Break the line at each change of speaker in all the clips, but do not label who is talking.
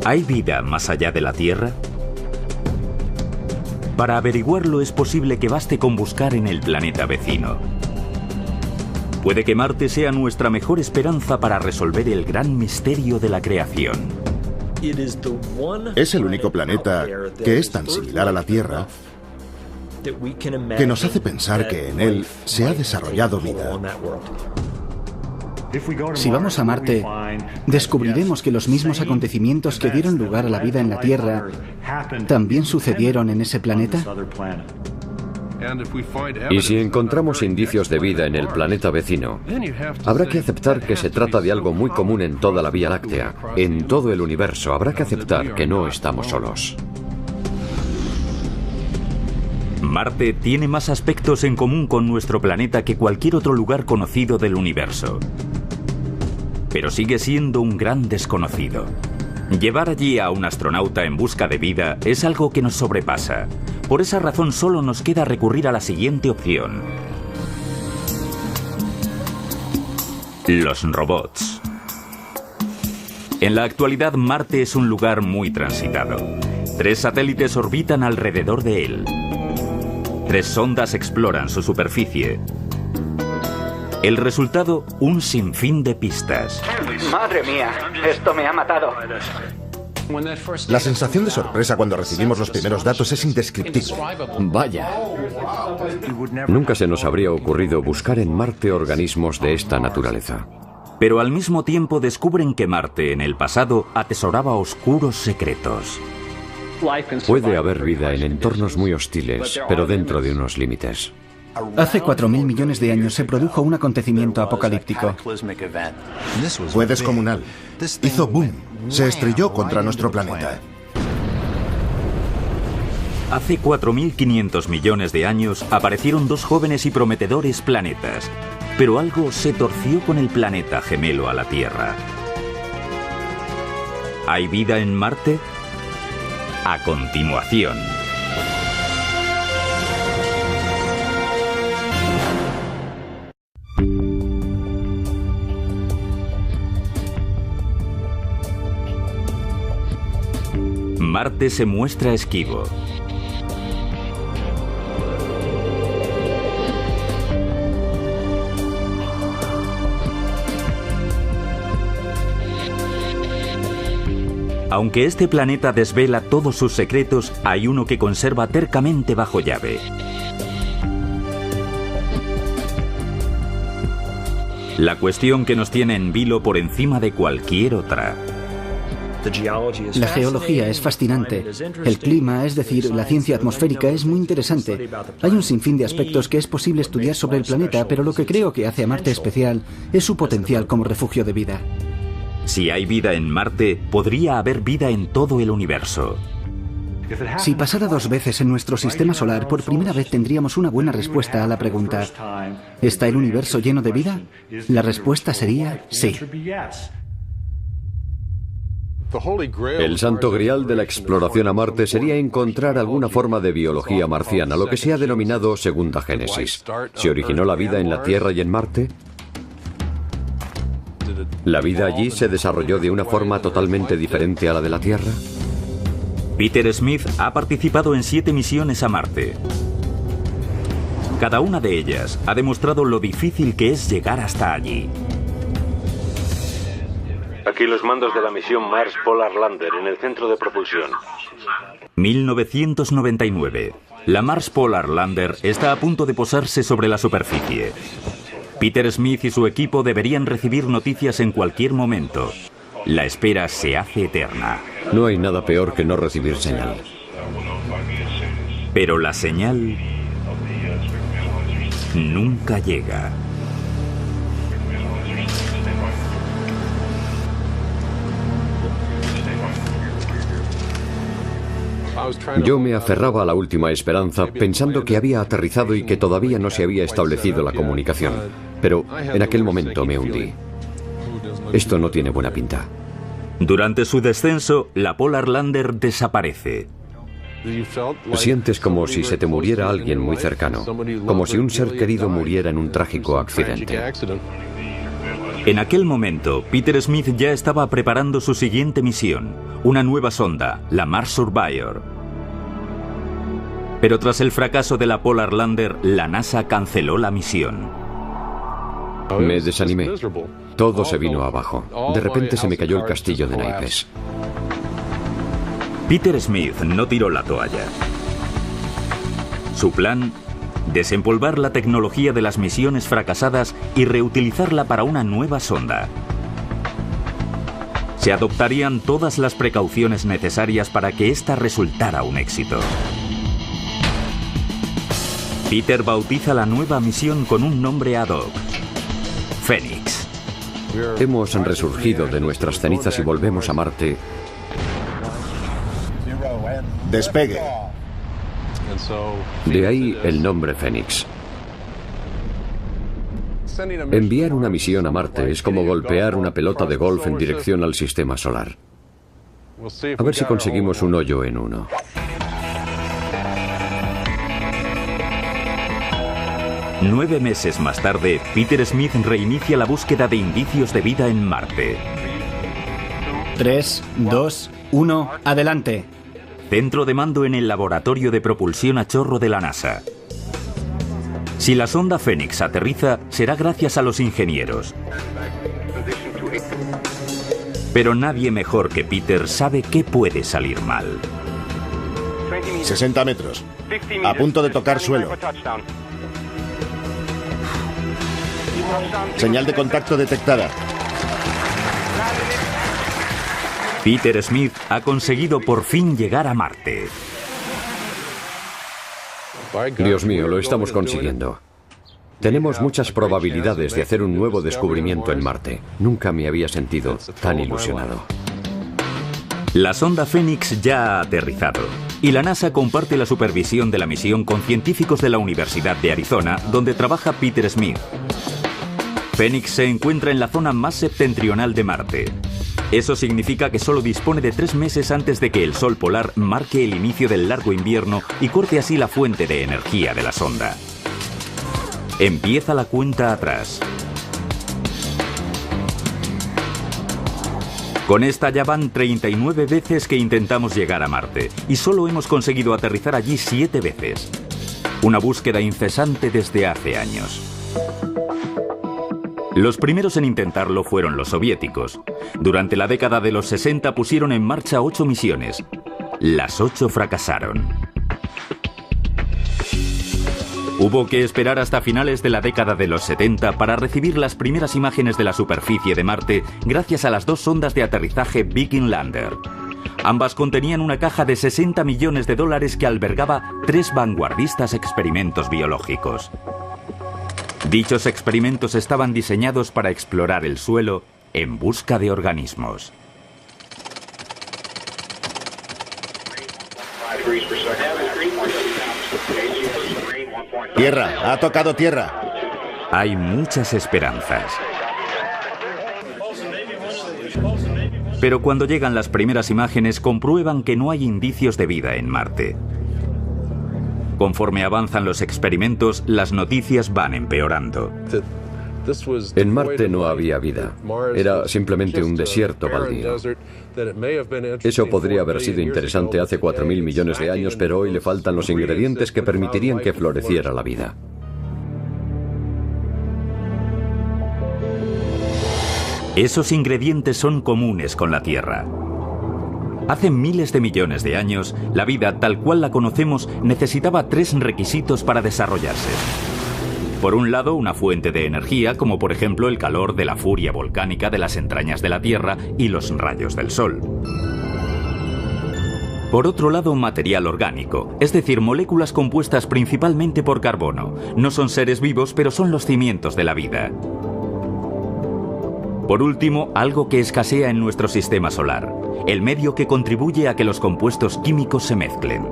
¿Hay vida más allá de la Tierra? Para averiguarlo es posible que baste con buscar en el planeta vecino. Puede que Marte sea nuestra mejor esperanza para resolver el gran misterio de la creación.
Es el único planeta que es tan similar a la Tierra que nos hace pensar que en él se ha desarrollado vida.
Si vamos a Marte, descubriremos que los mismos acontecimientos que dieron lugar a la vida en la Tierra también sucedieron en ese planeta.
Y si encontramos indicios de vida en el planeta vecino, habrá que aceptar que se trata de algo muy común en toda la Vía Láctea, en todo el universo. Habrá que aceptar que no estamos solos.
Marte tiene más aspectos en común con nuestro planeta que cualquier otro lugar conocido del universo. Pero sigue siendo un gran desconocido. Llevar allí a un astronauta en busca de vida es algo que nos sobrepasa. Por esa razón solo nos queda recurrir a la siguiente opción: los robots. En la actualidad, Marte es un lugar muy transitado. 3 satélites orbitan alrededor de él. 3 sondas exploran su superficie. El resultado, un sinfín de pistas.
¡Madre mía! ¡Esto me ha matado!
La sensación de sorpresa cuando recibimos los primeros datos es indescriptible.
Vaya. Nunca se nos habría ocurrido buscar en Marte organismos de esta naturaleza.
Pero al mismo tiempo descubren que Marte en el pasado atesoraba oscuros secretos.
Puede haber vida en entornos muy hostiles, pero dentro de unos límites.
Hace 4.000 millones de años se produjo un acontecimiento apocalíptico.
Fue descomunal. Hizo boom. Se estrelló contra nuestro planeta.
Hace 4.500 millones de años aparecieron 2 jóvenes y prometedores planetas. Pero algo se torció con el planeta gemelo a la Tierra. ¿Hay vida en Marte? A continuación. Marte se muestra esquivo. Aunque este planeta desvela todos sus secretos, hay uno que conserva tercamente bajo llave. La cuestión que nos tiene en vilo por encima de cualquier otra.
La geología es fascinante. El clima, es decir, la ciencia atmosférica, es muy interesante. Hay un sinfín de aspectos que es posible estudiar sobre el planeta, pero lo que creo que hace a Marte especial es su potencial como refugio de vida.
Si hay vida en Marte, podría haber vida en todo el universo.
Si pasara 2 veces en nuestro sistema solar, por primera vez tendríamos una buena respuesta a la pregunta: ¿está el universo lleno de vida? La respuesta sería sí.
El santo grial de la exploración a Marte sería encontrar alguna forma de biología marciana, lo que se ha denominado segunda génesis. ¿Se originó la vida en la Tierra y en Marte? ¿La vida allí se desarrolló de una forma totalmente diferente a la de la Tierra?
Peter Smith ha participado en 7 misiones a Marte. Cada una de ellas ha demostrado lo difícil que es llegar hasta allí.
Aquí los mandos de la misión Mars Polar Lander en el centro de propulsión.
1999. La Mars Polar Lander está a punto de posarse sobre la superficie. Peter Smith y su equipo deberían recibir noticias en cualquier momento. La espera se hace eterna.
No hay nada peor que no recibir señal.
Pero la señal nunca llega.
Yo me aferraba a la última esperanza pensando que había aterrizado y que todavía no se había establecido la comunicación. Pero en aquel momento me hundí. Esto no tiene buena pinta.
Durante su descenso, la Polar Lander desaparece.
Sientes como si se te muriera alguien muy cercano, como si un ser querido muriera en un trágico accidente.
En aquel momento, Peter Smith ya estaba preparando su siguiente misión, una nueva sonda, la Mars Surveyor. Pero tras el fracaso de la Polar Lander, la NASA canceló la misión.
Me desanimé. Todo se vino abajo. De repente se me cayó el castillo de naipes.
Peter Smith no tiró la toalla. Su plan: desempolvar la tecnología de las misiones fracasadas y reutilizarla para una nueva sonda. Se adoptarían todas las precauciones necesarias para que ésta resultara un éxito. Peter bautiza la nueva misión con un nombre ad hoc: Fénix.
Hemos resurgido de nuestras cenizas y volvemos a Marte.
Despegue.
De ahí el nombre Fénix. Enviar una misión a Marte es como golpear una pelota de golf en dirección al sistema solar. A ver si conseguimos un hoyo en uno.
Nueve meses más tarde, Peter Smith reinicia la búsqueda de indicios de vida en Marte.
3, 2, 1, adelante.
Centro de mando en el laboratorio de propulsión a chorro de la NASA. Si la sonda Fénix aterriza, será gracias a los ingenieros. Pero nadie mejor que Peter sabe qué puede salir mal.
60 metros. A punto de tocar suelo. Señal de contacto detectada.
Peter Smith ha conseguido por fin llegar a Marte.
Dios mío, lo estamos consiguiendo. Tenemos muchas probabilidades de hacer un nuevo descubrimiento en Marte. Nunca me había sentido tan ilusionado.
La sonda Fénix ya ha aterrizado y la NASA comparte la supervisión de la misión con científicos de la Universidad de Arizona, donde trabaja Peter Smith. Fénix se encuentra en la zona más septentrional de Marte. Eso significa que solo dispone de 3 meses antes de que el sol polar marque el inicio del largo invierno y corte así la fuente de energía de la sonda. Empieza la cuenta atrás. Con esta ya van 39 veces que intentamos llegar a Marte y solo hemos conseguido aterrizar allí 7 veces. Una búsqueda incesante desde hace años. Los primeros en intentarlo fueron los soviéticos. Durante la década de los 60 pusieron en marcha 8 misiones. Las 8 fracasaron. Hubo que esperar hasta finales de la década de los 70 para recibir las primeras imágenes de la superficie de Marte gracias a las 2 sondas de aterrizaje Viking Lander. Ambas contenían una caja de $60 millones que albergaba 3 vanguardistas experimentos biológicos. Dichos experimentos estaban diseñados para explorar el suelo en busca de organismos.
Tierra, ha tocado tierra.
Hay muchas esperanzas. Pero cuando llegan las primeras imágenes, comprueban que no hay indicios de vida en Marte. Conforme avanzan los experimentos, las noticias van empeorando.
En Marte no había vida. Era simplemente un desierto baldío. Eso podría haber sido interesante hace 4.000 millones de años, pero hoy le faltan los ingredientes que permitirían que floreciera la vida.
Esos ingredientes son comunes con la Tierra. Hace miles de millones de años, la vida tal cual la conocemos necesitaba 3 requisitos para desarrollarse. Por un lado, una fuente de energía, como por ejemplo el calor de la furia volcánica de las entrañas de la Tierra y los rayos del Sol. Por otro lado, material orgánico, es decir, moléculas compuestas principalmente por carbono. No son seres vivos, pero son los cimientos de la vida. Por último, algo que escasea en nuestro sistema solar, el medio que contribuye a que los compuestos químicos se mezclen.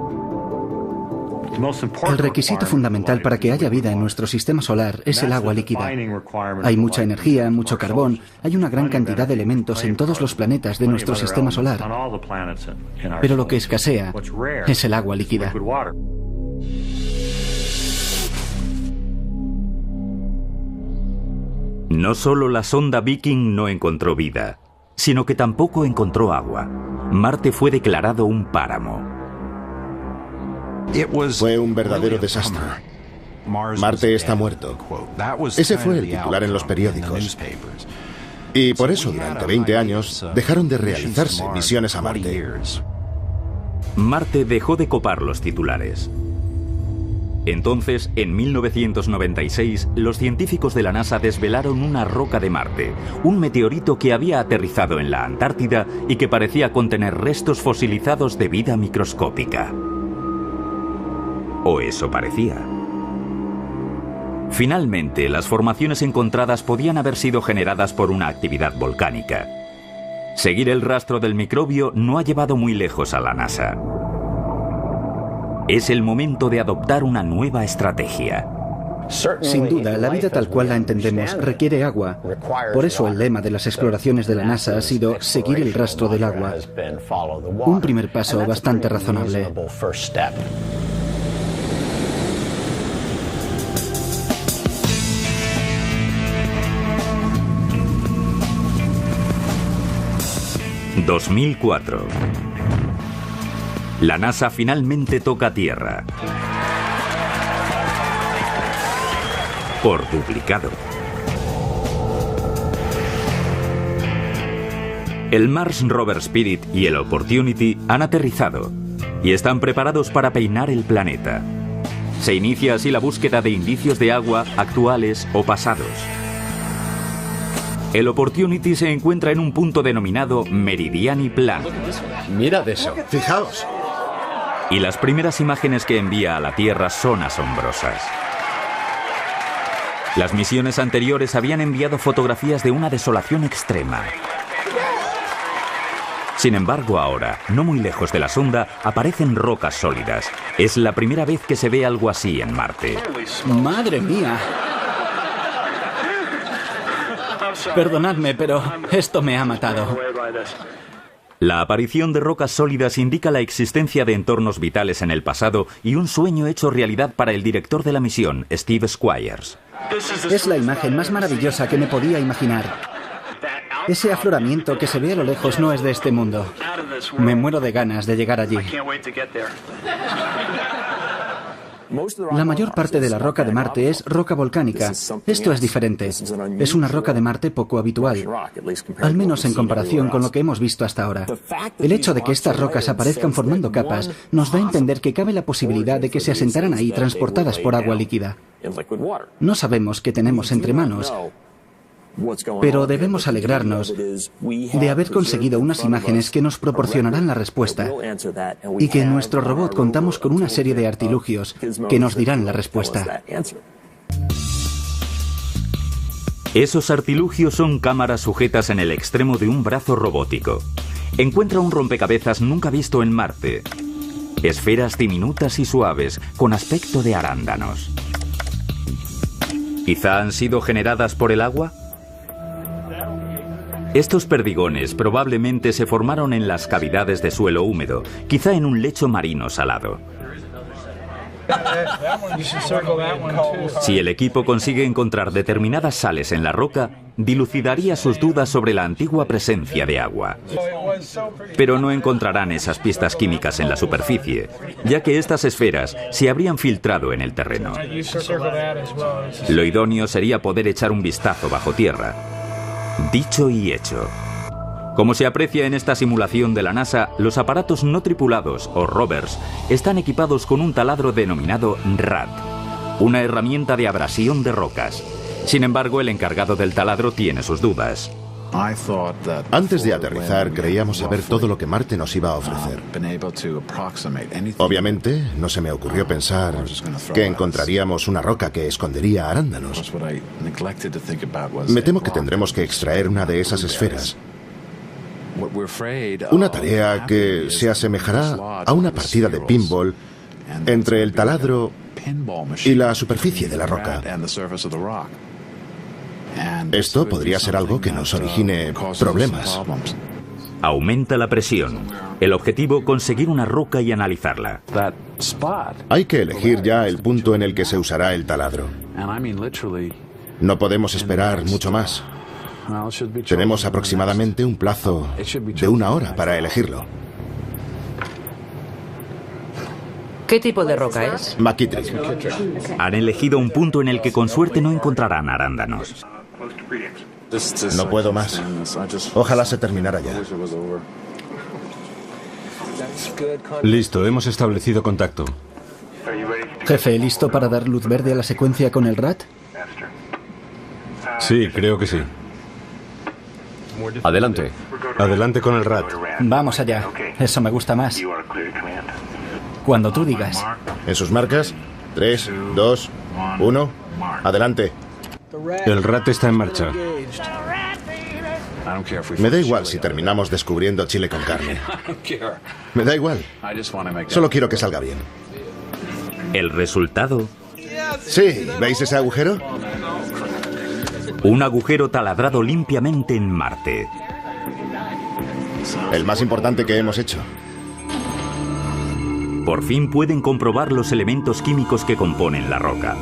El requisito fundamental para que haya vida en nuestro sistema solar es el agua líquida. Hay mucha energía, mucho carbón, hay una gran cantidad de elementos en todos los planetas de nuestro sistema solar. Pero lo que escasea es el agua líquida.
No solo la sonda Viking no encontró vida, sino que tampoco encontró agua. Marte fue declarado un páramo.
Fue un verdadero desastre. Marte está muerto. Ese fue el titular en los periódicos. Y por eso durante 20 años dejaron de realizarse misiones a Marte.
Marte dejó de copar los titulares. Entonces, en 1996, los científicos de la NASA desvelaron una roca de Marte, un meteorito que había aterrizado en la Antártida y que parecía contener restos fosilizados de vida microscópica. O eso parecía. Finalmente, las formaciones encontradas podían haber sido generadas por una actividad volcánica. Seguir el rastro del microbio no ha llevado muy lejos a la NASA. Es el momento de adoptar una nueva estrategia.
Sin duda, la vida tal cual la entendemos requiere agua. Por eso el lema de las exploraciones de la NASA ha sido seguir el rastro del agua. Un primer paso bastante razonable.
...2004... La NASA finalmente toca tierra. Por duplicado. El Mars Rover Spirit y el Opportunity han aterrizado y están preparados para peinar el planeta. Se inicia así la búsqueda de indicios de agua actuales o pasados. El Opportunity se encuentra en un punto denominado Meridiani Plan.
Mirad eso.
Fijaos.
Y las primeras imágenes que envía a la Tierra son asombrosas. Las misiones anteriores habían enviado fotografías de una desolación extrema. Sin embargo, ahora, no muy lejos de la sonda, aparecen rocas sólidas. Es la primera vez que se ve algo así en Marte.
¡Madre mía! Perdonadme, pero esto me ha matado.
La aparición de rocas sólidas indica la existencia de entornos vitales en el pasado y un sueño hecho realidad para el director de la misión, Steve Squyres.
Es la imagen más maravillosa que me podía imaginar. Ese afloramiento que se ve a lo lejos no es de este mundo. Me muero de ganas de llegar allí. La mayor parte de la roca de Marte es roca volcánica. Esto es diferente. Es una roca de Marte poco habitual, al menos en comparación con lo que hemos visto hasta ahora. El hecho de que estas rocas aparezcan formando capas nos da a entender que cabe la posibilidad de que se asentaran ahí transportadas por agua líquida. No sabemos qué tenemos entre manos, pero debemos alegrarnos de haber conseguido unas imágenes que nos proporcionarán la respuesta y que en nuestro robot contamos con una serie de artilugios que nos dirán la respuesta.
Esos artilugios son cámaras sujetas en el extremo de un brazo robótico. Encuentra un rompecabezas nunca visto en Marte. Esferas diminutas y suaves, con aspecto de arándanos. ¿Quizá han sido generadas por el agua? Estos perdigones probablemente se formaron en las cavidades de suelo húmedo, quizá en un lecho marino salado. Si el equipo consigue encontrar determinadas sales en la roca, dilucidaría sus dudas sobre la antigua presencia de agua. Pero no encontrarán esas pistas químicas en la superficie, ya que estas esferas se habrían filtrado en el terreno. Lo idóneo sería poder echar un vistazo bajo tierra. Dicho y hecho. Como se aprecia en esta simulación de la NASA, los aparatos no tripulados, o rovers, están equipados con un taladro denominado RAD, una herramienta de abrasión de rocas. Sin embargo, el encargado del taladro tiene sus dudas.
Antes de aterrizar, creíamos saber todo lo que Marte nos iba a ofrecer. Obviamente, no se me ocurrió pensar que encontraríamos una roca que escondería arándanos. Me temo que tendremos que extraer una de esas esferas. Una tarea que se asemejará a una partida de pinball entre el taladro y la superficie de la roca. Esto podría ser algo que nos origine problemas.
Aumenta la presión. El objetivo, conseguir una roca y analizarla.
Hay que elegir ya el punto en el que se usará el taladro. No podemos esperar mucho más. Tenemos aproximadamente un plazo de 1 hora para elegirlo.
¿Qué tipo de roca es?
McKittrick.
Han elegido un punto en el que con suerte no encontrarán arándanos.
No puedo más. Ojalá se terminara ya.
Listo, hemos establecido contacto.
Jefe, ¿listo para dar luz verde a la secuencia con el RAT?
Sí, creo que sí.
Adelante.
Adelante con el RAT.
Vamos allá. Eso me gusta más. Cuando tú digas.
En sus marcas. 3, 2, 1. Adelante.
El RAT está en marcha.
Me da igual si terminamos descubriendo chile con carne. Me da igual. Solo quiero que salga bien.
¿El resultado?
Sí, ¿veis ese agujero?
Un agujero taladrado limpiamente en Marte.
El más importante que hemos hecho.
Por fin pueden comprobar los elementos químicos que componen la roca.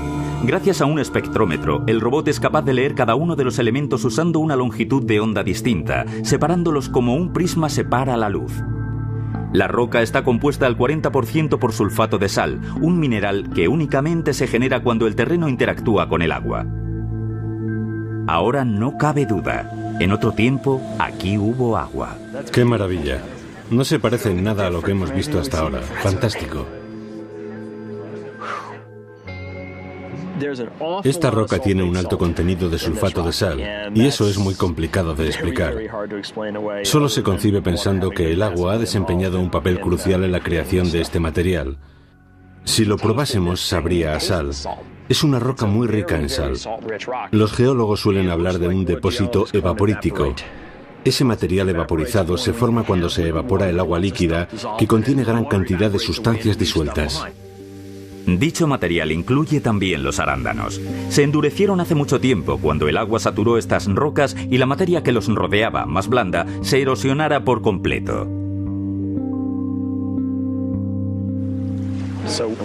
Gracias a un espectrómetro, el robot es capaz de leer cada uno de los elementos usando una longitud de onda distinta, separándolos como un prisma separa la luz. La roca está compuesta al 40% por sulfato de sal, un mineral que únicamente se genera cuando el terreno interactúa con el agua. Ahora no cabe duda. En otro tiempo, aquí hubo agua.
¡Qué maravilla! No se parece en nada a lo que hemos visto hasta ahora. Fantástico. Esta roca tiene un alto contenido de sulfato de sal, y eso es muy complicado de explicar. Solo se concibe pensando que el agua ha desempeñado un papel crucial en la creación de este material. Si lo probásemos, sabría a sal. Es una roca muy rica en sal. Los geólogos suelen hablar de un depósito evaporítico. Ese material evaporizado se forma cuando se evapora el agua líquida, que contiene gran cantidad de sustancias disueltas.
Dicho material incluye también los arándanos. Se endurecieron hace mucho tiempo cuando el agua saturó estas rocas y la materia que los rodeaba, más blanda, se erosionara por completo.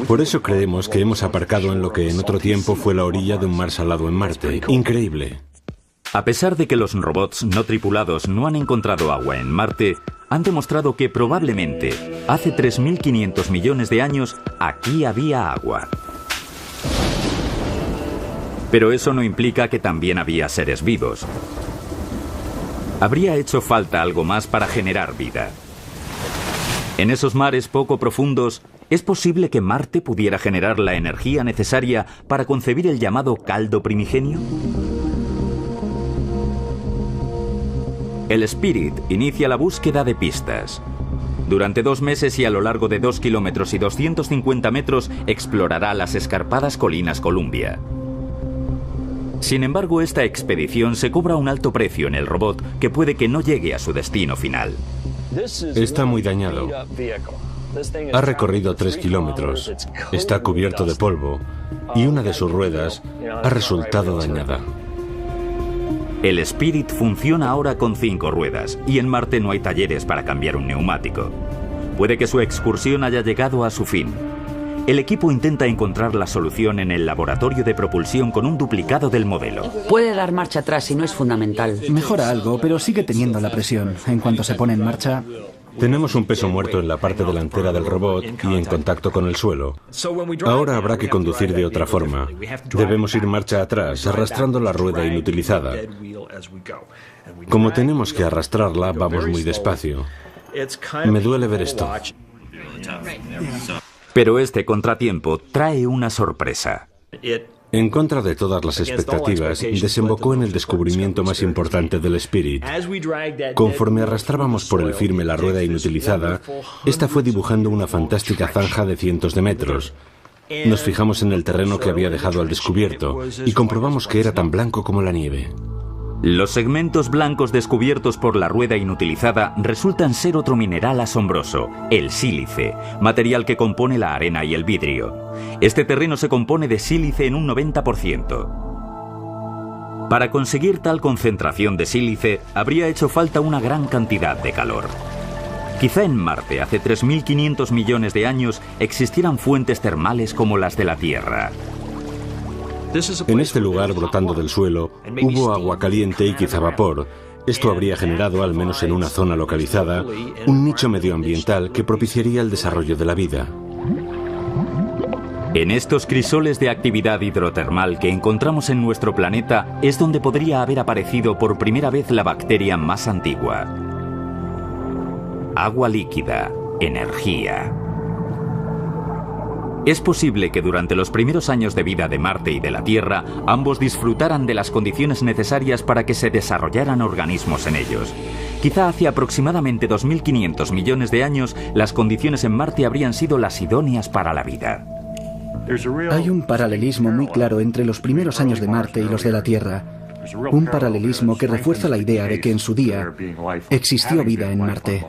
Por eso creemos que hemos aparcado en lo que en otro tiempo fue la orilla de un mar salado en Marte. Increíble.
A pesar de que los robots no tripulados no han encontrado agua en Marte, han demostrado que probablemente, hace 3.500 millones de años, aquí había agua. Pero eso no implica que también había seres vivos. Habría hecho falta algo más para generar vida. En esos mares poco profundos, ¿es posible que Marte pudiera generar la energía necesaria para concebir el llamado caldo primigenio? El Spirit inicia la búsqueda de pistas. Durante 2 meses y a lo largo de 2 kilómetros y 250 metros explorará las escarpadas colinas Columbia. Sin embargo, esta expedición se cobra un alto precio en el robot que puede que no llegue a su destino final.
Está muy dañado. Ha recorrido 3 kilómetros. Está cubierto de polvo y una de sus ruedas ha resultado dañada.
El Spirit funciona ahora con 5 ruedas y en Marte no hay talleres para cambiar un neumático. Puede que su excursión haya llegado a su fin. El equipo intenta encontrar la solución en el laboratorio de propulsión con un duplicado del modelo.
Puede dar marcha atrás si no es fundamental.
Mejora algo, pero sigue teniendo la presión. En cuanto se pone en marcha...
Tenemos un peso muerto en la parte delantera del robot y en contacto con el suelo. Ahora habrá que conducir de otra forma. Debemos ir marcha atrás, arrastrando la rueda inutilizada. Como tenemos que arrastrarla, vamos muy despacio. Me duele ver esto.
Pero este contratiempo trae una sorpresa.
En contra de todas las expectativas, desembocó en el descubrimiento más importante del Spirit. Conforme arrastrábamos por el firme la rueda inutilizada, esta fue dibujando una fantástica zanja de cientos de metros. Nos fijamos en el terreno que había dejado al descubierto y comprobamos que era tan blanco como la nieve.
Los segmentos blancos descubiertos por la rueda inutilizada resultan ser otro mineral asombroso, el sílice, material que compone la arena y el vidrio. Este terreno se compone de sílice en un 90%. Para conseguir tal concentración de sílice, habría hecho falta una gran cantidad de calor. Quizá en Marte, hace 3.500 millones de años, existieran fuentes termales como las de la Tierra.
En este lugar, brotando del suelo, hubo agua caliente y quizá vapor. Esto habría generado, al menos en una zona localizada, un nicho medioambiental que propiciaría el desarrollo de la vida.
En estos crisoles de actividad hidrotermal que encontramos en nuestro planeta es donde podría haber aparecido por primera vez la bacteria más antigua. Agua líquida, energía. Es posible que durante los primeros años de vida de Marte y de la Tierra, ambos disfrutaran de las condiciones necesarias para que se desarrollaran organismos en ellos. Quizá hace aproximadamente 2.500 millones de años, las condiciones en Marte habrían sido las idóneas para la vida.
Hay un paralelismo muy claro entre los primeros años de Marte y los de la Tierra. Un paralelismo que refuerza la idea de que en su día existió vida en Marte.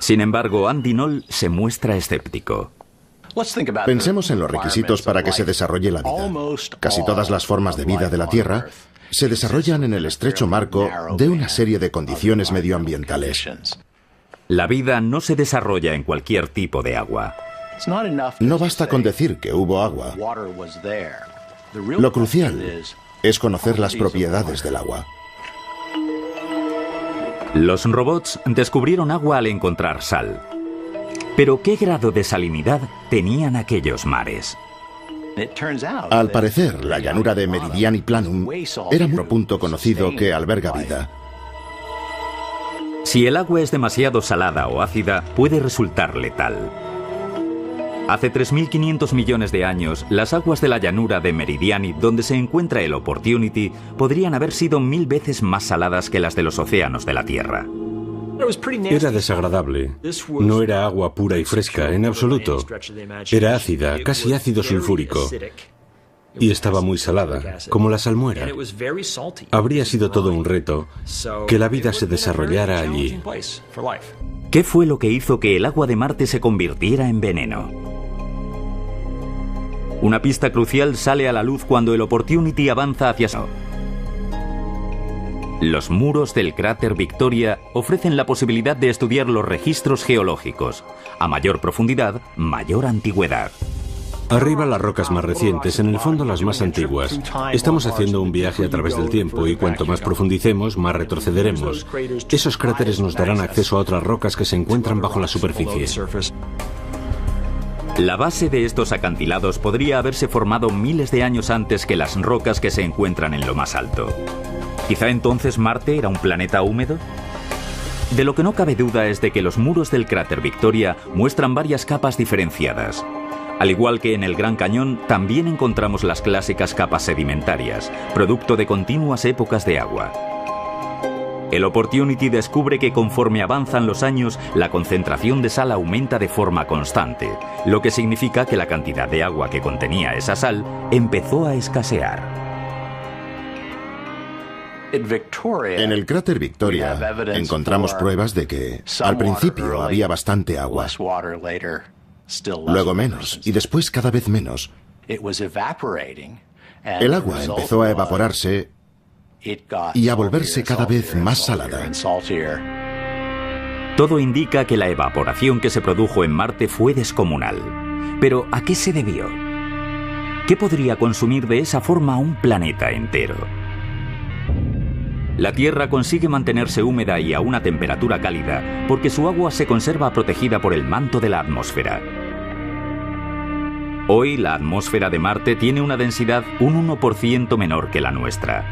Sin embargo, Andy Knoll se muestra escéptico.
Pensemos en los requisitos para que se desarrolle la vida. Casi todas las formas de vida de la Tierra se desarrollan en el estrecho marco de una serie de condiciones medioambientales.
La vida no se desarrolla en cualquier tipo de agua.
No basta con decir que hubo agua. Lo crucial es conocer las propiedades del agua.
Los robots descubrieron agua al encontrar sal. Pero ¿qué grado de salinidad tenían aquellos mares?
Al parecer, la llanura de Meridiani Planum era un punto conocido que alberga vida.
Si el agua es demasiado salada o ácida, puede resultar letal. Hace 3.500 millones de años, las aguas de la llanura de Meridiani, donde se encuentra el Opportunity, podrían haber sido 1000 veces más saladas que las de los océanos de la Tierra.
Era desagradable. No era agua pura y fresca, en absoluto. Era ácida, casi ácido sulfúrico. Y estaba muy salada, como la salmuera. Habría sido todo un reto que la vida se desarrollara allí.
¿Qué fue lo que hizo que el agua de Marte se convirtiera en veneno? Una pista crucial sale a la luz cuando el Opportunity avanza hacia sur. Los muros del cráter Victoria ofrecen la posibilidad de estudiar los registros geológicos. A mayor profundidad, mayor antigüedad.
Arriba las rocas más recientes, en el fondo las más antiguas. Estamos haciendo un viaje a través del tiempo y cuanto más profundicemos, más retrocederemos. Esos cráteres nos darán acceso a otras rocas que se encuentran bajo la superficie.
La base de estos acantilados podría haberse formado miles de años antes que las rocas que se encuentran en lo más alto. ¿Quizá entonces Marte era un planeta húmedo? De lo que no cabe duda es de que los muros del cráter Victoria muestran varias capas diferenciadas. Al igual que en el Gran Cañón, también encontramos las clásicas capas sedimentarias, producto de continuas épocas de agua. El Opportunity descubre que conforme avanzan los años, la concentración de sal aumenta de forma constante, lo que significa que la cantidad de agua que contenía esa sal empezó a escasear.
En el cráter Victoria encontramos pruebas de que al principio había bastante agua, luego menos y después cada vez menos. El agua empezó a evaporarse y a volverse cada vez más salada.
Todo indica que la evaporación que se produjo en Marte fue descomunal. Pero ¿a qué se debió? ¿Qué podría consumir de esa forma un planeta entero? La Tierra consigue mantenerse húmeda y a una temperatura cálida porque su agua se conserva protegida por el manto de la atmósfera. Hoy la atmósfera de Marte tiene una densidad un 1% menor que la nuestra.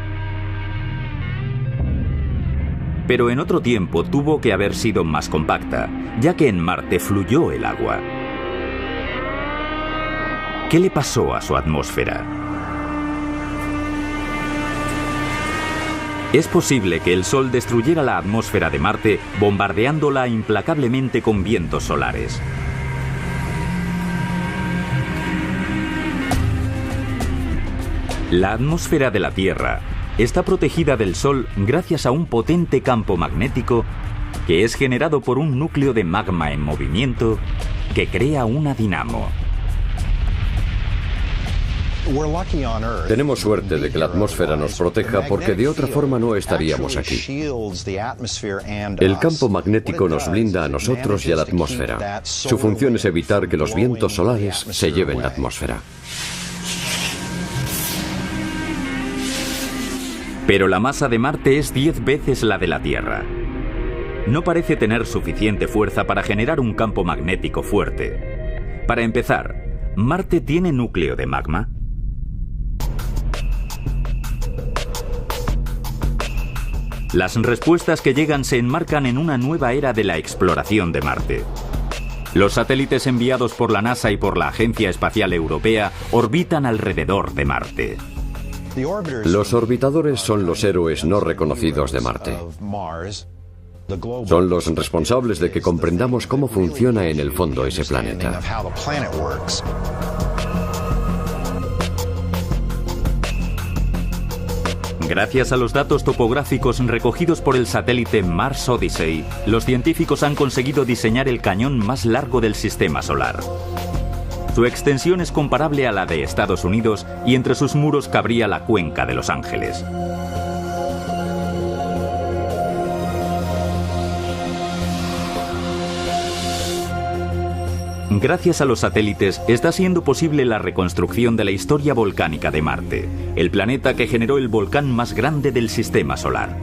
Pero en otro tiempo tuvo que haber sido más compacta, ya que en Marte fluyó el agua. ¿Qué le pasó a su atmósfera? Es posible que el Sol destruyera la atmósfera de Marte bombardeándola implacablemente con vientos solares. La atmósfera de la Tierra está protegida del Sol gracias a un potente campo magnético que es generado por un núcleo de magma en movimiento que crea una dinamo.
Tenemos suerte de que la atmósfera nos proteja porque de otra forma no estaríamos aquí. El campo magnético nos blinda a nosotros y a la atmósfera. Su función es evitar que los vientos solares se lleven la atmósfera.
Pero la masa de Marte es 10 veces la de la Tierra. No parece tener suficiente fuerza para generar un campo magnético fuerte. Para empezar, ¿Marte tiene núcleo de magma? Las respuestas que llegan se enmarcan en una nueva era de la exploración de Marte. Los satélites enviados por la NASA y por la Agencia Espacial Europea orbitan alrededor de Marte.
Los orbitadores son los héroes no reconocidos de Marte. Son los responsables de que comprendamos cómo funciona en el fondo ese planeta.
Gracias a los datos topográficos recogidos por el satélite Mars Odyssey, los científicos han conseguido diseñar el cañón más largo del sistema solar. Su extensión es comparable a la de Estados Unidos y entre sus muros cabría la cuenca de Los Ángeles. Gracias a los satélites está siendo posible la reconstrucción de la historia volcánica de Marte, el planeta que generó el volcán más grande del sistema solar.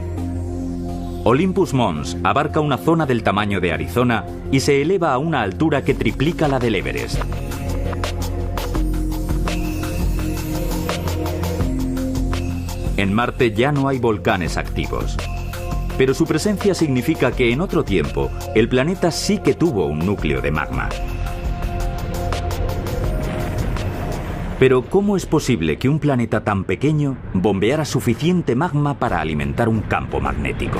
Olympus Mons abarca una zona del tamaño de Arizona y se eleva a una altura que triplica la del Everest. En Marte ya no hay volcanes activos. Pero su presencia significa que en otro tiempo el planeta sí que tuvo un núcleo de magma. Pero ¿cómo es posible que un planeta tan pequeño bombeara suficiente magma para alimentar un campo magnético?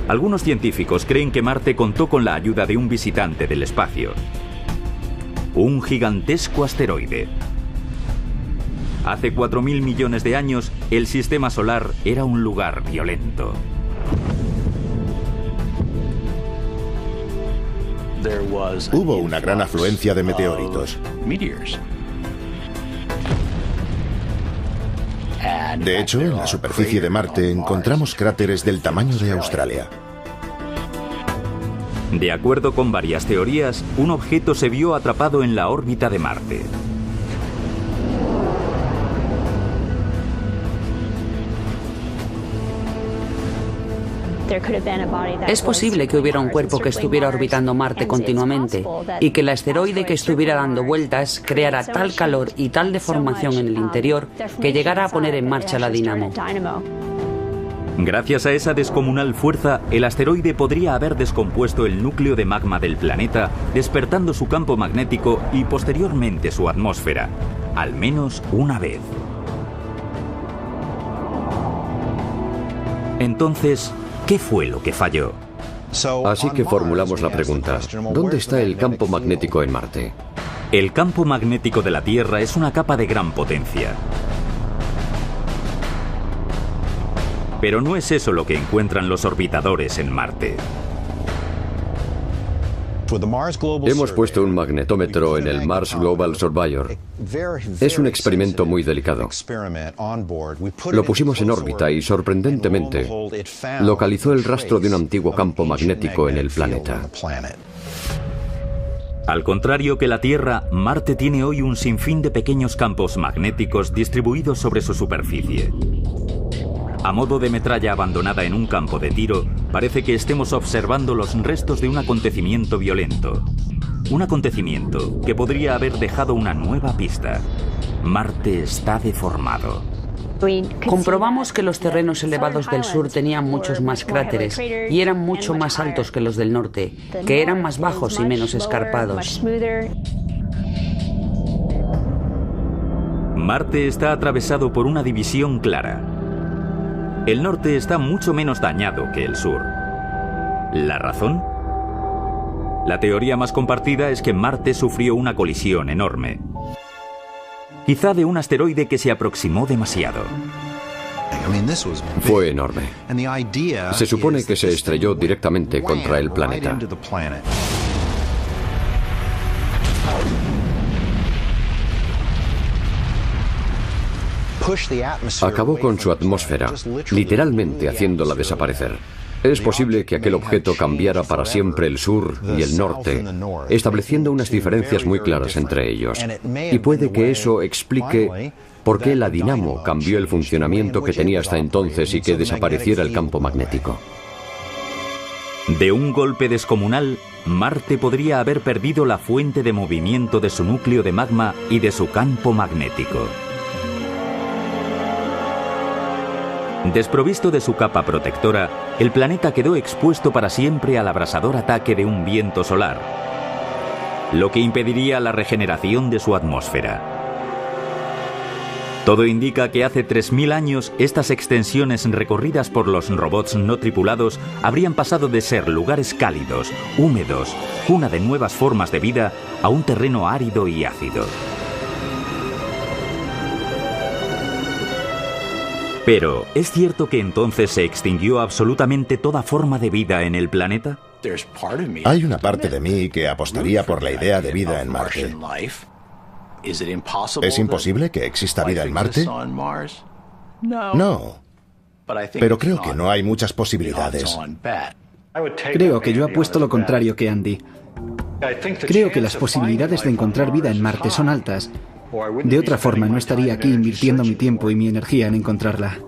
Algunos científicos creen que Marte contó con la ayuda de un visitante del espacio. Un gigantesco asteroide. Hace 4.000 millones de años, el sistema solar era un lugar violento.
Hubo una gran afluencia de meteoritos. De hecho, en la superficie de Marte encontramos cráteres del tamaño de Australia.
De acuerdo con varias teorías, un objeto se vio atrapado en la órbita de Marte.
Es posible que hubiera un cuerpo que estuviera orbitando Marte continuamente y que el asteroide que estuviera dando vueltas creara tal calor y tal deformación en el interior que llegara a poner en marcha la dinamo.
Gracias a esa descomunal fuerza, el asteroide podría haber descompuesto el núcleo de magma del planeta, despertando su campo magnético y posteriormente su atmósfera, al menos una vez. Entonces, ¿qué fue lo que falló?
Así que formulamos la pregunta, ¿dónde está el campo magnético en Marte?
El campo magnético de la Tierra es una capa de gran potencia. Pero no es eso lo que encuentran los orbitadores en Marte.
Hemos puesto un magnetómetro en el Mars Global Surveyor. Es un experimento muy delicado. Lo pusimos en órbita y, sorprendentemente, localizó el rastro de un antiguo campo magnético en el planeta.
Al contrario que la Tierra, Marte tiene hoy un sinfín de pequeños campos magnéticos distribuidos sobre su superficie. A modo de metralla abandonada en un campo de tiro, parece que estemos observando los restos de un acontecimiento violento. Un acontecimiento que podría haber dejado una nueva pista. Marte está deformado.
Comprobamos que los terrenos elevados del sur tenían muchos más cráteres y eran mucho más altos que los del norte, que eran más bajos y menos escarpados.
Marte está atravesado por una división clara. El norte está mucho menos dañado que el sur. ¿La razón? La teoría más compartida es que Marte sufrió una colisión enorme. quizá de un asteroide que se aproximó demasiado.
Fue enorme. Se supone que se estrelló directamente contra el planeta. Acabó con su atmósfera, literalmente haciéndola desaparecer. Es posible que aquel objeto cambiara para siempre el sur y el norte, estableciendo unas diferencias muy claras entre ellos. Y puede que eso explique por qué la dinamo cambió el funcionamiento que tenía hasta entonces y que desapareciera el campo magnético.
De un golpe descomunal, Marte podría haber perdido la fuente de movimiento de su núcleo de magma y de su campo magnético. Desprovisto de su capa protectora, el planeta quedó expuesto para siempre al abrasador ataque de un viento solar, lo que impediría la regeneración de su atmósfera. Todo indica que hace 3000 años estas extensiones recorridas por los robots no tripulados habrían pasado de ser lugares cálidos, húmedos, cuna de nuevas formas de vida, a un terreno árido y ácido. Pero, ¿es cierto que entonces se extinguió absolutamente toda forma de vida en el planeta?
Hay una parte de mí que apostaría por la idea de vida en Marte. ¿Es imposible que exista vida en Marte? No. Pero creo que no hay muchas posibilidades.
Creo que yo apuesto lo contrario que Andy. Creo que las posibilidades de encontrar vida en Marte son altas. De otra forma, no estaría aquí invirtiendo mi tiempo y mi energía en encontrarla.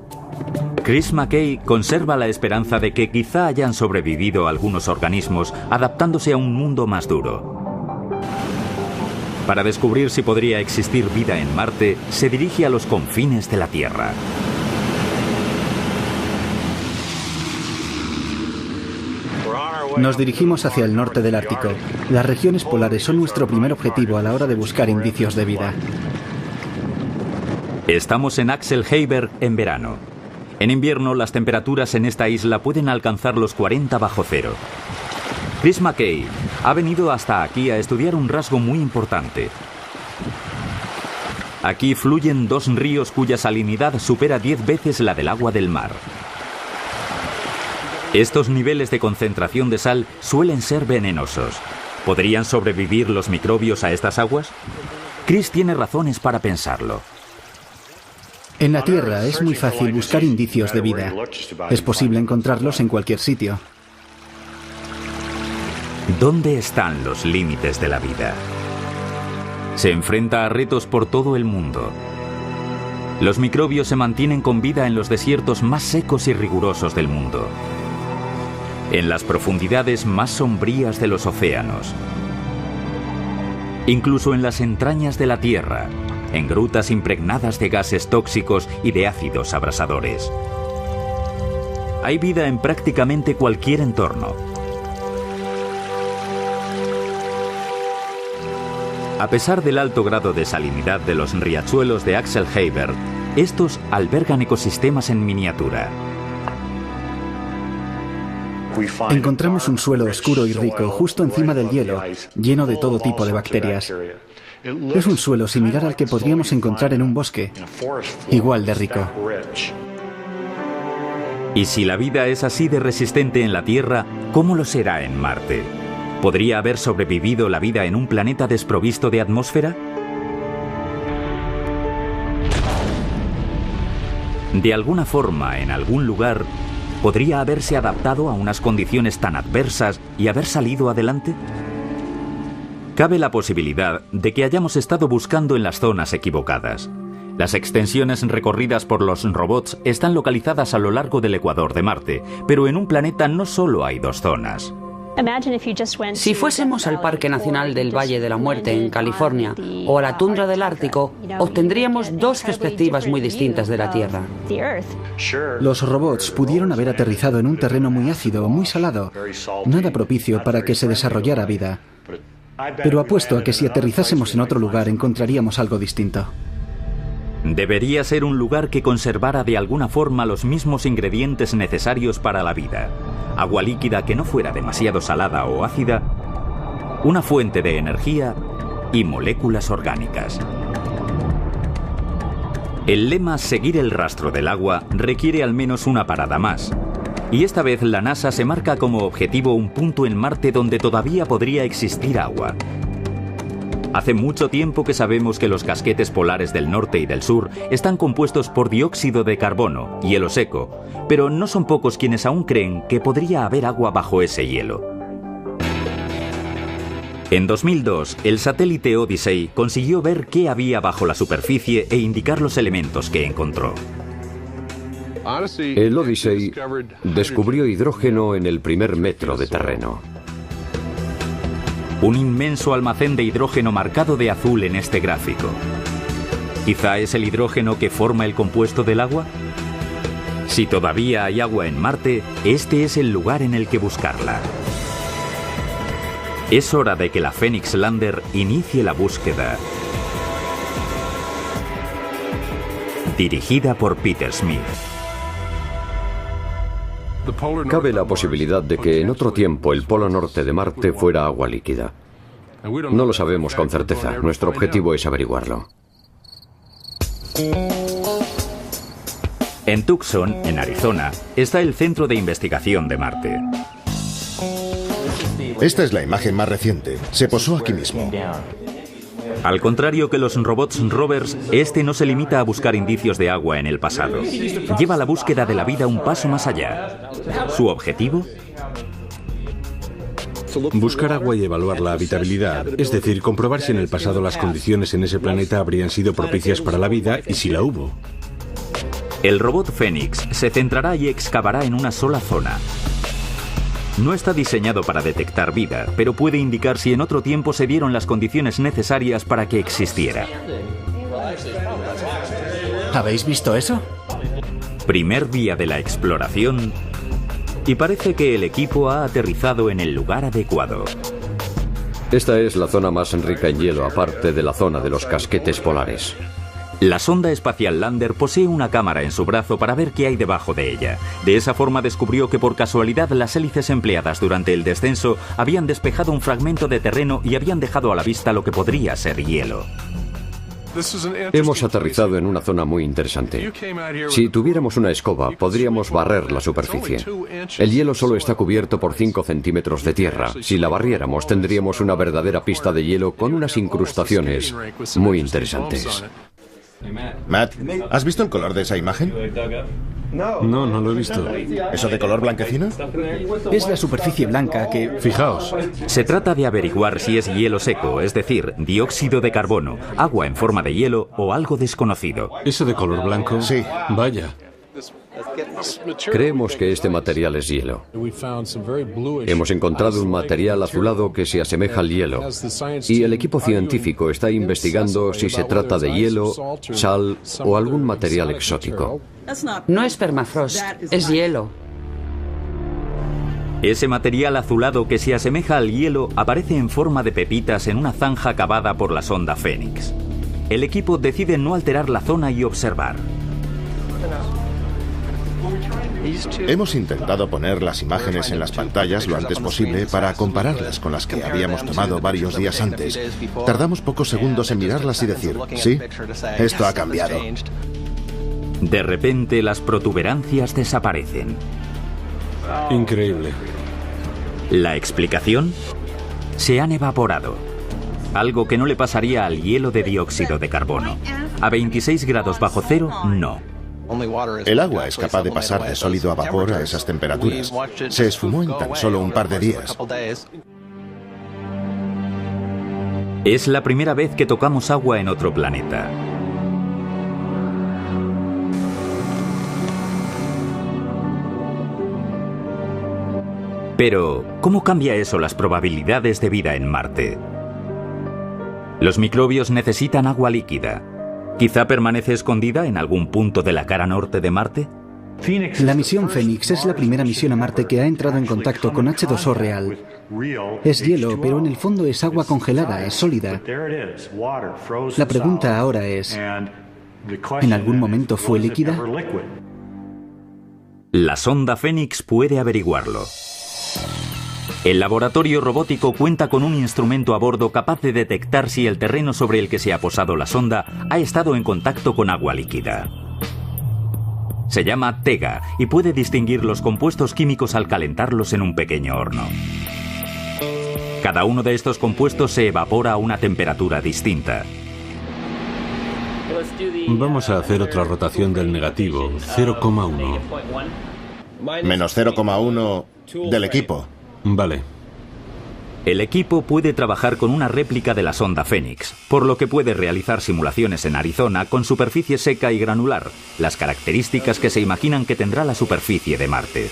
Chris McKay conserva la esperanza de que quizá hayan sobrevivido algunos organismos adaptándose a un mundo más duro. Para descubrir si podría existir vida en Marte, se dirige a los confines de la Tierra.
Nos dirigimos hacia el norte del Ártico. Las regiones polares son nuestro primer objetivo a la hora de buscar indicios de vida.
Estamos en Axel Heiberg en verano. En invierno, las temperaturas en esta isla pueden alcanzar los 40 bajo cero. Chris McKay ha venido hasta aquí a estudiar un rasgo muy importante. Aquí fluyen dos ríos cuya salinidad supera 10 veces la del agua del mar. Estos niveles de concentración de sal suelen ser venenosos. ¿Podrían sobrevivir los microbios a estas aguas? Chris tiene razones para pensarlo.
En la Tierra es muy fácil buscar indicios de vida. Es posible encontrarlos en cualquier sitio.
¿Dónde están los límites de la vida? Se enfrenta a retos por todo el mundo. Los microbios se mantienen con vida en los desiertos más secos y rigurosos del mundo, en las profundidades más sombrías de los océanos, incluso en las entrañas de la Tierra, en grutas impregnadas de gases tóxicos y de ácidos abrasadores. Hay vida en prácticamente cualquier entorno. A pesar del alto grado de salinidad de los riachuelos de Axel Heiberg, estos albergan ecosistemas en miniatura.
Encontramos un suelo oscuro y rico justo encima del hielo, lleno de todo tipo de bacterias. Es un suelo similar al que podríamos encontrar en un bosque, igual de rico.
Y si la vida es así de resistente en la Tierra, ¿cómo lo será en Marte? ¿Podría haber sobrevivido la vida en un planeta desprovisto de atmósfera? De alguna forma, en algún lugar, ¿podría haberse adaptado a unas condiciones tan adversas y haber salido adelante? Cabe la posibilidad de que hayamos estado buscando en las zonas equivocadas. Las extensiones recorridas por los robots están localizadas a lo largo del ecuador de Marte, pero en un planeta no solo hay dos zonas.
Si fuésemos al Parque Nacional del Valle de la Muerte en California o a la tundra del Ártico, obtendríamos dos perspectivas muy distintas de la Tierra.
Los robots pudieron haber aterrizado en un terreno muy ácido, muy salado, nada propicio para que se desarrollara vida. Pero apuesto a que si aterrizásemos en otro lugar encontraríamos algo distinto.
Debería ser un lugar que conservara de alguna forma los mismos ingredientes necesarios para la vida. Agua líquida que no fuera demasiado salada o ácida, una fuente de energía y moléculas orgánicas. El lema "Seguir el rastro del agua" requiere al menos una parada más. Y esta vez la NASA se marca como objetivo un punto en Marte donde todavía podría existir agua. Hace mucho tiempo que sabemos que los casquetes polares del norte y del sur están compuestos por dióxido de carbono, hielo seco, pero no son pocos quienes aún creen que podría haber agua bajo ese hielo. En 2002, el satélite Odyssey consiguió ver qué había bajo la superficie e indicar los elementos que encontró.
El Odyssey descubrió hidrógeno en el primer metro de terreno.
Un inmenso almacén de hidrógeno marcado de azul en este gráfico. ¿Quizá es el hidrógeno que forma el compuesto del agua? Si todavía hay agua en Marte, este es el lugar en el que buscarla. Es hora de que la Phoenix Lander inicie la búsqueda. Dirigida por Peter Smith.
Cabe la posibilidad de que en otro tiempo el polo norte de Marte fuera agua líquida. No lo sabemos con certeza. Nuestro objetivo es averiguarlo.
En Tucson, en Arizona, está el Centro de Investigación de Marte.
Esta es la imagen más reciente. Se posó aquí mismo.
Al contrario que los robots rovers, este no se limita a buscar indicios de agua en el pasado. Lleva la búsqueda de la vida un paso más allá. ¿Su objetivo?
Buscar agua y evaluar la habitabilidad, es decir, comprobar si en el pasado las condiciones en ese planeta habrían sido propicias para la vida y si la hubo.
El robot Phoenix se centrará y excavará en una sola zona. No está diseñado para detectar vida, pero puede indicar si en otro tiempo se dieron las condiciones necesarias para que existiera.
¿Habéis visto eso?
Primer día de la exploración y parece que el equipo ha aterrizado en el lugar adecuado.
Esta es la zona más rica en hielo, aparte de la zona de los casquetes polares.
La sonda espacial Lander posee una cámara en su brazo para ver qué hay debajo de ella. De esa forma descubrió que por casualidad las hélices empleadas durante el descenso habían despejado un fragmento de terreno y habían dejado a la vista lo que podría ser hielo.
Hemos aterrizado en una zona muy interesante. Si tuviéramos una escoba, podríamos barrer la superficie. El hielo solo está cubierto por 5 centímetros de tierra. Si la barriéramos, tendríamos una verdadera pista de hielo con unas incrustaciones muy interesantes.
Matt, ¿has visto el color de esa imagen?
No, no lo he visto.
¿Eso de color blanquecino?
Es la superficie blanca que...
Fijaos.
Se trata de averiguar si es hielo seco, es decir, dióxido de carbono, agua en forma de hielo o algo desconocido.
¿Eso de color blanco?
Sí.
Vaya.
Creemos que este material es hielo. Hemos encontrado un material azulado que se asemeja al hielo y el equipo científico está investigando si se trata de hielo, sal o algún material exótico.
No es permafrost, es hielo.
Ese material azulado que se asemeja al hielo aparece en forma de pepitas en una zanja cavada por la sonda Phoenix. El equipo decide no alterar la zona y observar.
Hemos intentado poner las imágenes en las pantallas lo antes posible para compararlas con las que habíamos tomado varios días antes. Tardamos pocos segundos en mirarlas y decir, sí, esto ha cambiado.
De repente las protuberancias desaparecen.
Increíble.
¿La explicación? Se han evaporado. Algo que no le pasaría al hielo de dióxido de carbono. A 26 grados bajo cero, no.
El agua es capaz de pasar de sólido a vapor a esas temperaturas. Se esfumó en tan solo un par de días.
Es la primera vez que tocamos agua en otro planeta. Pero, ¿cómo cambia eso las probabilidades de vida en Marte? Los microbios necesitan agua líquida. ¿Quizá permanece escondida en algún punto de la cara norte de Marte?
La misión Phoenix es la primera misión a Marte que ha entrado en contacto con H2O real. Es hielo, pero en el fondo es agua congelada, es sólida. La pregunta ahora es, ¿en algún momento fue líquida?
La sonda Phoenix puede averiguarlo. El laboratorio robótico cuenta con un instrumento a bordo capaz de detectar si el terreno sobre el que se ha posado la sonda ha estado en contacto con agua líquida. Se llama TEGA y puede distinguir los compuestos químicos al calentarlos en un pequeño horno. Cada uno de estos compuestos se evapora a una temperatura distinta.
Vamos a hacer otra rotación del negativo, 0,1.
Menos 0,1 del equipo.
Vale.
El equipo puede trabajar con una réplica de la sonda Fénix, por lo que puede realizar simulaciones en Arizona con superficie seca y granular, las características que se imaginan que tendrá la superficie de Marte.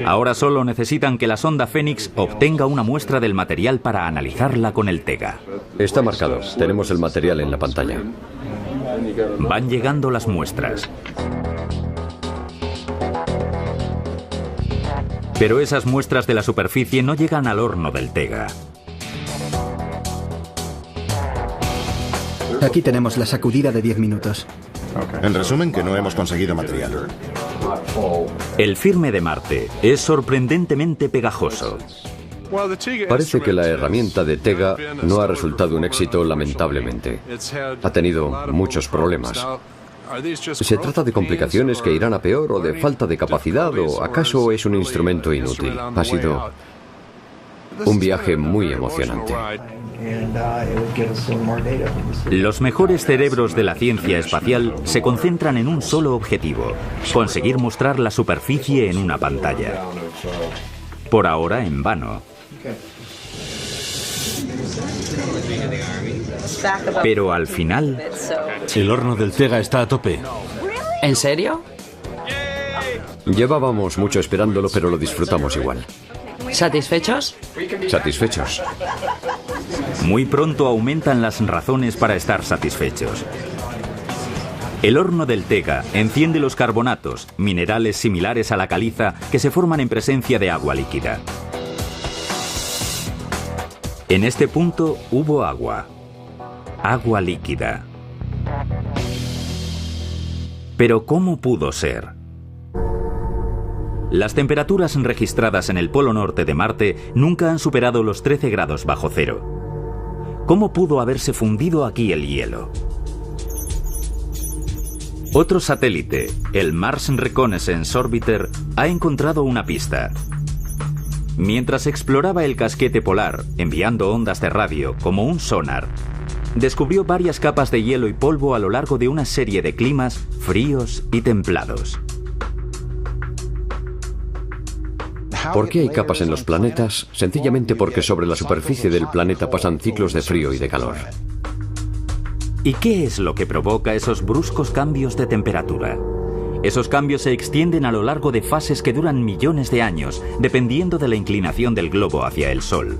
Ahora solo necesitan que la sonda Fénix obtenga una muestra del material para analizarla con el TEGA.
Está marcado. Tenemos el material en la pantalla.
Van llegando las muestras. Pero esas muestras de la superficie no llegan al horno del TEGA.
Aquí tenemos la sacudida de 10 minutos.
En resumen, que no hemos conseguido material.
El firme de Marte es sorprendentemente pegajoso.
Parece que la herramienta de TEGA no ha resultado un éxito, lamentablemente. Ha tenido muchos problemas. ¿Se trata de complicaciones que irán a peor o de falta de capacidad o acaso es un instrumento inútil? Ha sido un viaje muy emocionante.
Los mejores cerebros de la ciencia espacial se concentran en un solo objetivo: conseguir mostrar la superficie en una pantalla. Por ahora, en vano. Pero al final...
El horno del TEGA está a tope.
¿En serio?
Llevábamos mucho esperándolo, pero lo disfrutamos igual.
¿Satisfechos?
Satisfechos.
Muy pronto aumentan las razones para estar satisfechos. El horno del TEGA enciende los carbonatos, minerales similares a la caliza que se forman en presencia de agua líquida. En este punto hubo agua. Agua líquida. Pero ¿cómo pudo ser? Las temperaturas registradas en el polo norte de Marte nunca han superado los 13 grados bajo cero. ¿Cómo pudo haberse fundido aquí el hielo? Otro satélite, el Mars Reconnaissance Orbiter, ha encontrado una pista. Mientras exploraba el casquete polar, enviando ondas de radio como un sonar, descubrió varias capas de hielo y polvo a lo largo de una serie de climas fríos y templados.
¿Por qué hay capas en los planetas? Sencillamente porque sobre la superficie del planeta pasan ciclos de frío y de calor.
¿Y qué es lo que provoca esos bruscos cambios de temperatura? Esos cambios se extienden a lo largo de fases que duran millones de años, dependiendo de la inclinación del globo hacia el Sol.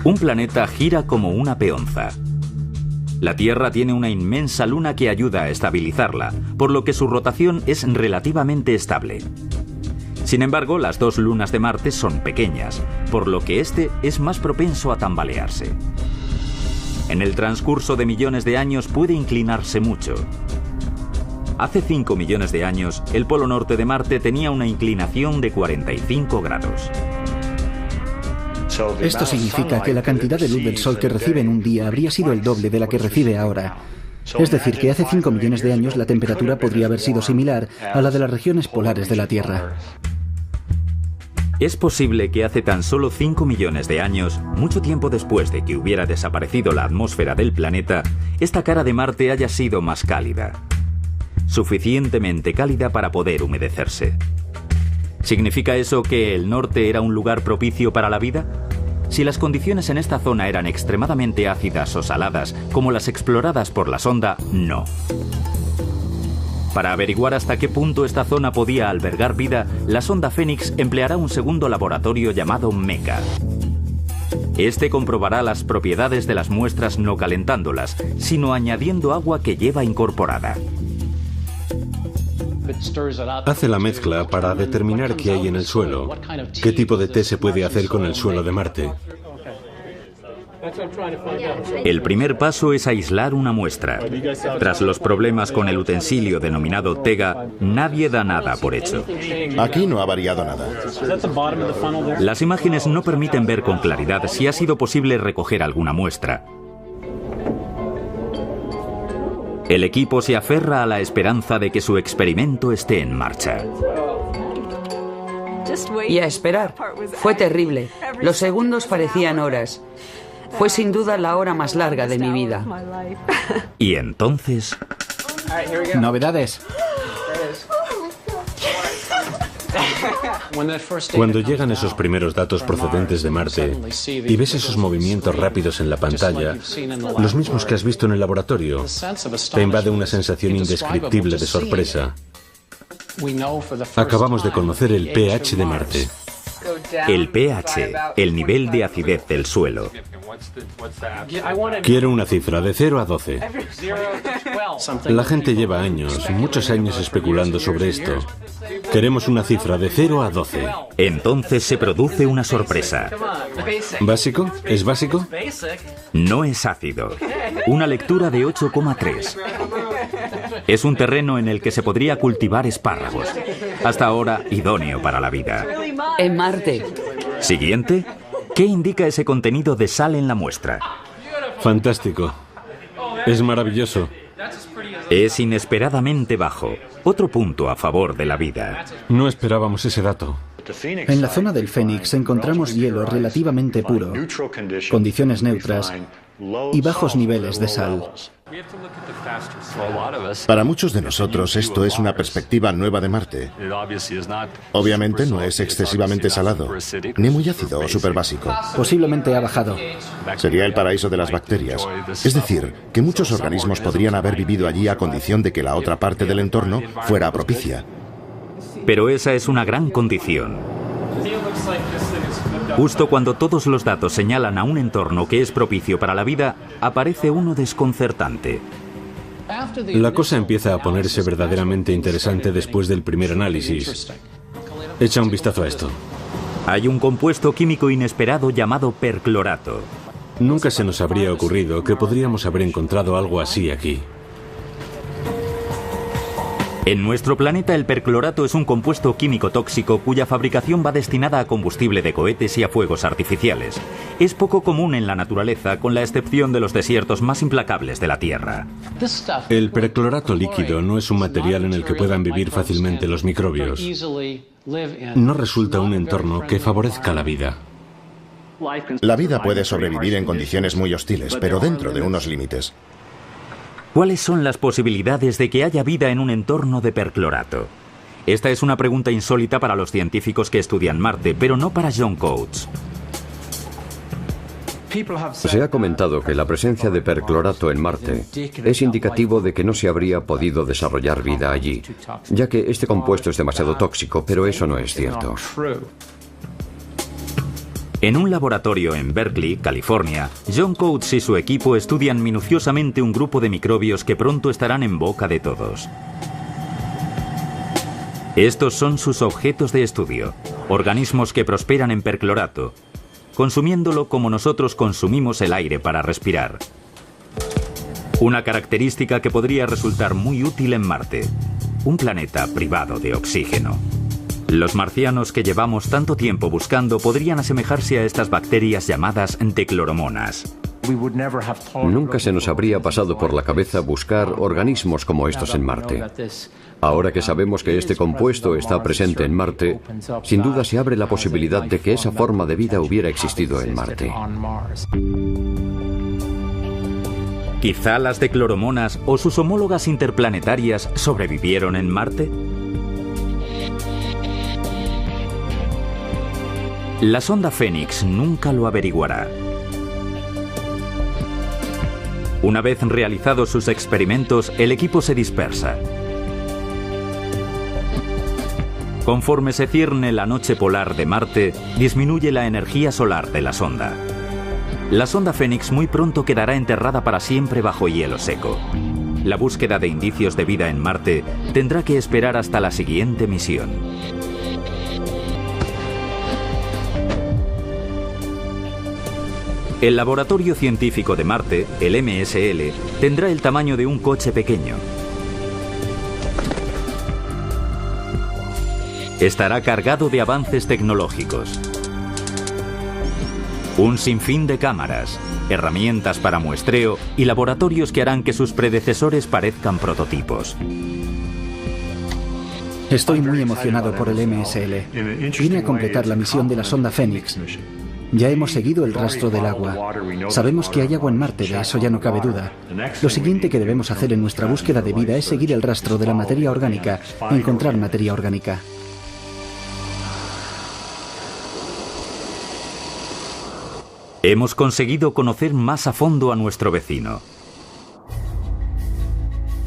Un planeta gira como una peonza. La Tierra tiene una inmensa luna que ayuda a estabilizarla, por lo que su rotación es relativamente estable. Sin embargo, las dos lunas de Marte son pequeñas, por lo que este es más propenso a tambalearse. En el transcurso de millones de años puede inclinarse mucho. Hace 5 millones de años, el polo norte de Marte tenía una inclinación de 45 grados.
Esto significa que la cantidad de luz del Sol que recibe en un día habría sido el doble de la que recibe ahora. Es decir, que hace 5 millones de años la temperatura podría haber sido similar a la de las regiones polares de la Tierra.
Es posible que hace tan solo 5 millones de años, mucho tiempo después de que hubiera desaparecido la atmósfera del planeta, esta cara de Marte haya sido más cálida. Suficientemente cálida para poder humedecerse. ¿Significa eso que el norte era un lugar propicio para la vida? Si las condiciones en esta zona eran extremadamente ácidas o saladas, como las exploradas por la sonda, no. Para averiguar hasta qué punto esta zona podía albergar vida, la sonda Fénix empleará un segundo laboratorio llamado MECA. Este comprobará las propiedades de las muestras no calentándolas, sino añadiendo agua que lleva incorporada.
Hace la mezcla para determinar qué hay en el suelo. ¿Qué tipo de té se puede hacer con el suelo de Marte?
El primer paso es aislar una muestra. Tras los problemas con el utensilio denominado tega, nadie da nada por hecho.
Aquí no ha variado nada.
Las imágenes no permiten ver con claridad si ha sido posible recoger alguna muestra. El equipo se aferra a la esperanza de que su experimento esté en marcha.
Y a esperar. Fue terrible. Los segundos parecían horas. Fue sin duda la hora más larga de mi vida.
Y entonces...
Novedades.
Cuando llegan esos primeros datos procedentes de Marte y ves esos movimientos rápidos en la pantalla, los mismos que has visto en el laboratorio, te invade una sensación indescriptible de sorpresa. Acabamos de conocer el pH de Marte.
El pH, el nivel de acidez del suelo.
Quiero una cifra de 0 a 12. La gente lleva años, muchos años especulando sobre esto. Queremos una cifra de 0 a 12.
Entonces se produce una sorpresa.
¿Básico? ¿Es básico?
No es ácido. Una lectura de 8,3. Es un terreno en el que se podría cultivar espárragos. Hasta ahora, idóneo para la vida.
En Marte.
Siguiente. ¿Qué indica ese contenido de sal en la muestra?
Fantástico. Es maravilloso.
Es inesperadamente bajo. Otro punto a favor de la vida.
No esperábamos ese dato.
En la zona del Fénix encontramos hielo relativamente puro, condiciones neutras y bajos niveles de sal.
Para muchos de nosotros esto es una perspectiva nueva de Marte. Obviamente no es excesivamente salado, ni muy ácido o superbásico.
Posiblemente ha bajado.
Sería el paraíso de las bacterias. Es decir, que muchos organismos podrían haber vivido allí a condición de que la otra parte del entorno fuera propicia.
Pero esa es una gran condición. Justo cuando todos los datos señalan a un entorno que es propicio para la vida, aparece uno desconcertante.
La cosa empieza a ponerse verdaderamente interesante después del primer análisis. Echa un vistazo a esto.
Hay un compuesto químico inesperado llamado perclorato.
Nunca se nos habría ocurrido que podríamos haber encontrado algo así aquí.
En nuestro planeta el perclorato es un compuesto químico tóxico cuya fabricación va destinada a combustible de cohetes y a fuegos artificiales. Es poco común en la naturaleza, con la excepción de los desiertos más implacables de la Tierra.
El perclorato líquido no es un material en el que puedan vivir fácilmente los microbios. No resulta un entorno que favorezca la vida.
La vida puede sobrevivir en condiciones muy hostiles, pero dentro de unos límites.
¿Cuáles son las posibilidades de que haya vida en un entorno de perclorato? Esta es una pregunta insólita para los científicos que estudian Marte, pero no para John Coates.
Se ha comentado que la presencia de perclorato en Marte es indicativo de que no se habría podido desarrollar vida allí, ya que este compuesto es demasiado tóxico, pero eso no es cierto.
En un laboratorio en Berkeley, California, John Coates y su equipo estudian minuciosamente un grupo de microbios que pronto estarán en boca de todos. Estos son sus objetos de estudio, organismos que prosperan en perclorato, consumiéndolo como nosotros consumimos el aire para respirar. Una característica que podría resultar muy útil en Marte, un planeta privado de oxígeno. Los marcianos que llevamos tanto tiempo buscando podrían asemejarse a estas bacterias llamadas dicloromonas.
Nunca se nos habría pasado por la cabeza buscar organismos como estos en Marte. Ahora que sabemos que este compuesto está presente en Marte, sin duda se abre la posibilidad de que esa forma de vida hubiera existido en Marte.
¿Quizá las dicloromonas o sus homólogas interplanetarias sobrevivieron en Marte? La sonda Fénix nunca lo averiguará. Una vez realizados sus experimentos, el equipo se dispersa. Conforme se cierne la noche polar de Marte, disminuye la energía solar de la sonda. La sonda Fénix muy pronto quedará enterrada para siempre bajo hielo seco. La búsqueda de indicios de vida en Marte tendrá que esperar hasta la siguiente misión. El laboratorio científico de Marte, el MSL, tendrá el tamaño de un coche pequeño. Estará cargado de avances tecnológicos. Un sinfín de cámaras, herramientas para muestreo y laboratorios que harán que sus predecesores parezcan prototipos.
Estoy muy emocionado por el MSL. Vine a completar la misión de la sonda Fénix. Ya hemos seguido el rastro del agua. Sabemos que hay agua en Marte, de eso ya no cabe duda. Lo siguiente que debemos hacer en nuestra búsqueda de vida es seguir el rastro de la materia orgánica, encontrar materia orgánica.
Hemos conseguido conocer más a fondo a nuestro vecino.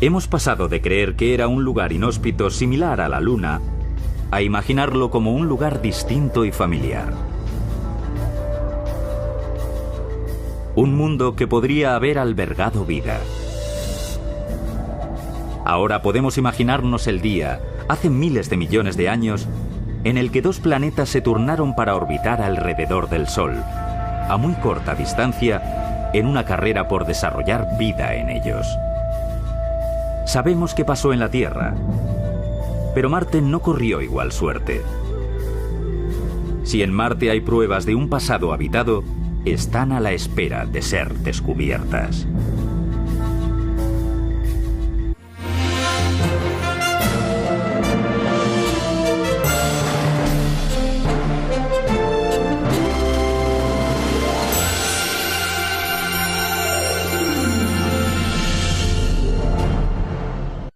Hemos pasado de creer que era un lugar inhóspito similar a la Luna a imaginarlo como un lugar distinto y familiar. Un mundo que podría haber albergado vida. Ahora podemos imaginarnos el día, hace miles de millones de años, en el que dos planetas se turnaron para orbitar alrededor del Sol, a muy corta distancia, en una carrera por desarrollar vida en ellos. Sabemos qué pasó en la Tierra, pero Marte no corrió igual suerte. Si en Marte hay pruebas de un pasado habitado, están a la espera de ser descubiertas.